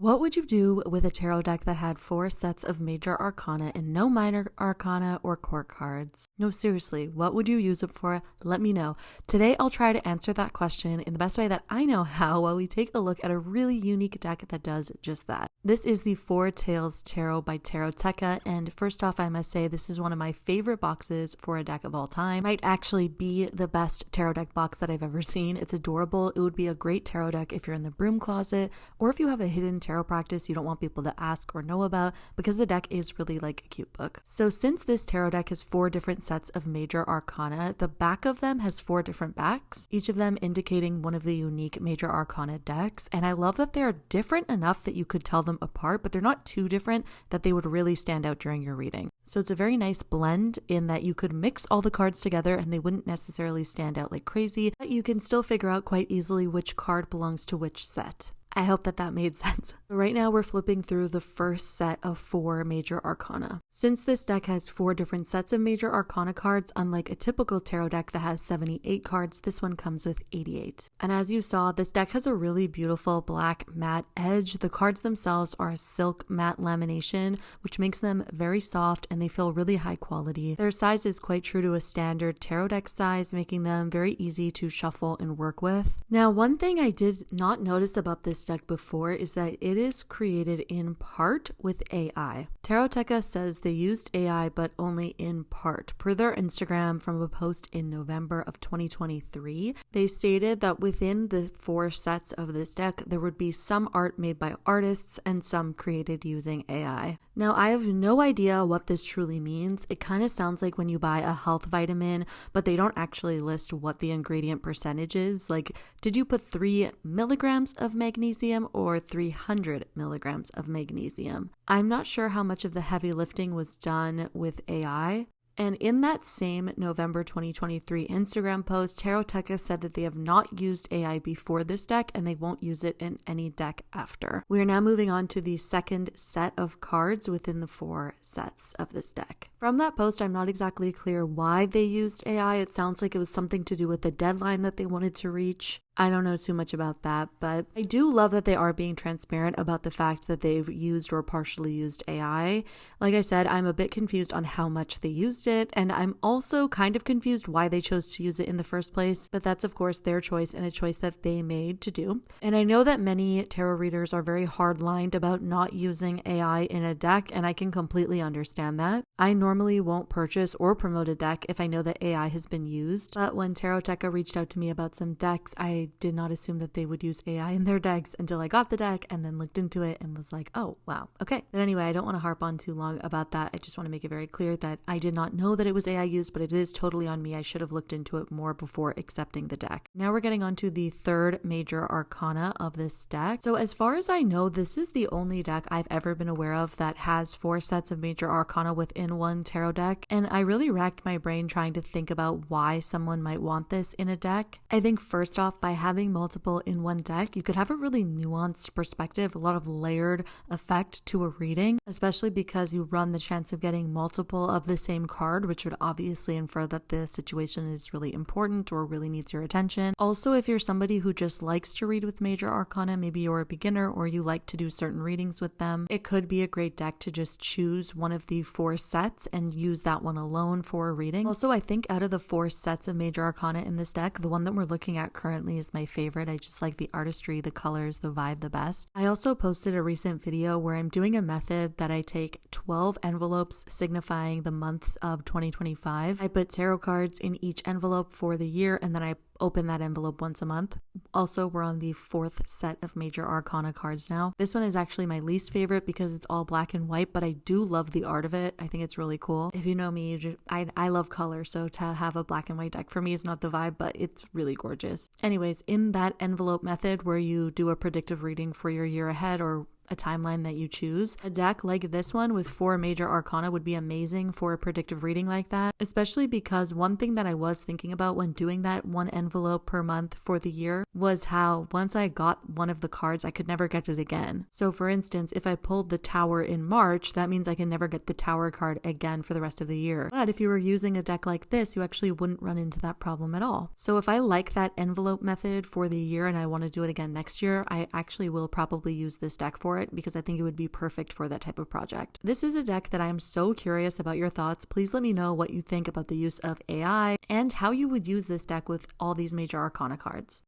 What would you do with a tarot deck that had 4 sets of major arcana and no minor arcana or court cards? No, seriously, what would you use it for? Let me know. Today, I'll try to answer that question in the best way that I know how while we take a look at a really unique deck that does just that. This is the Four Tails Tarot by Taroteca, and first off, I must say this is one of my favorite boxes for a deck of all time. Might actually be the best tarot deck box that I've ever seen. It's adorable. It would be a great tarot deck if you're in the broom closet or if you have a hidden tarot practice you don't want people to ask or know about, because the deck is really like a cute book. So since this tarot deck has 4 different sets of major arcana, the back of them has 4 different backs, each of them indicating one of the unique major arcana decks. And I love that they're different enough that you could tell them apart, but they're not too different that they would really stand out during your reading. So it's a very nice blend in that you could mix all the cards together and they wouldn't necessarily stand out like crazy, but you can still figure out quite easily which card belongs to which set. I hope that made sense. Right now we're flipping through the first set of 4 major arcana. Since this deck has 4 different sets of major arcana cards, unlike a typical tarot deck that has 78 cards, this one comes with 88. And as you saw, this deck has a really beautiful black matte edge. The cards themselves are silk matte lamination, which makes them very soft and they feel really high quality. Their size is quite true to a standard tarot deck size, making them very easy to shuffle and work with. Now, one thing I did not notice about this deck before is that it is created in part with AI. Taroteca says they used AI, but only in part. Per their Instagram from a post in November of 2023, they stated that within the 4 sets of this deck, there would be some art made by artists and some created using AI. Now, I have no idea what this truly means. It kind of sounds like when you buy a health vitamin, but they don't actually list what the ingredient percentage is. Like, did you put 3 milligrams of magnesium or 300 milligrams of magnesium? I'm not sure how much of the heavy lifting was done with AI. And in that same November 2023 Instagram post, Taroteca said that they have not used AI before this deck and they won't use it in any deck after. We are now moving on to the second set of cards within the 4 sets of this deck. From that post, I'm not exactly clear why they used AI. It sounds like it was something to do with the deadline that they wanted to reach. I don't know too much about that, but I do love that they are being transparent about the fact that they've used or partially used AI. Like I said, I'm a bit confused on how much they used it, and I'm also kind of confused why they chose to use it in the first place, but that's of course their choice and a choice that they made to do. And I know that many tarot readers are very hard-lined about not using AI in a deck, and I can completely understand that. I normally won't purchase or promote a deck if I know that AI has been used, but when Taroteca reached out to me about some decks, I did not assume that they would use AI in their decks until I got the deck and then looked into it and was like, oh, wow, okay. But anyway, I don't want to harp on too long about that. I just want to make it very clear that I did not know that it was AI used, but it is totally on me. I should have looked into it more before accepting the deck. Now we're getting on to the 3rd major arcana of this deck. So as far as I know, this is the only deck I've ever been aware of that has 4 sets of major arcana within one tarot deck. And I really racked my brain trying to think about why someone might want this in a deck. I think first off, by having multiple in one deck, you could have a really nuanced perspective, a lot of layered effect to a reading, especially because you run the chance of getting multiple of the same card, which would obviously infer that the situation is really important or really needs your attention. Also, if you're somebody who just likes to read with major arcana, maybe you're a beginner or you like to do certain readings with them, it could be a great deck to just choose one of the 4 sets and use that one alone for a reading. Also, I think out of the 4 sets of major arcana in this deck, the one that we're looking at currently is my favorite. I just like the artistry, the colors, the vibe the best. I also posted a recent video where I'm doing a method that I take 12 envelopes signifying the months of 2025. I put tarot cards in each envelope for the year and then I open that envelope once a month. Also, we're on the 4th set of major arcana cards now. This one is actually my least favorite because it's all black and white, but I do love the art of it. I think it's really cool. If you know me, I love color, so to have a black and white deck for me is not the vibe, but it's really gorgeous. Anyways, in that envelope method where you do a predictive reading for your year ahead or a timeline that you choose. A deck like this one with 4 major arcana would be amazing for a predictive reading like that, especially because one thing that I was thinking about when doing that 1 envelope per month for the year was how once I got one of the cards, I could never get it again. So for instance, if I pulled the Tower in March, that means I can never get the Tower card again for the rest of the year. But if you were using a deck like this, you actually wouldn't run into that problem at all. So if I like that envelope method for the year and I want to do it again next year, I actually will probably use this deck for it because I think it would be perfect for that type of project. This is a deck that I am so curious about your thoughts. Please let me know what you think about the use of AI and how you would use this deck with all these major arcana cards.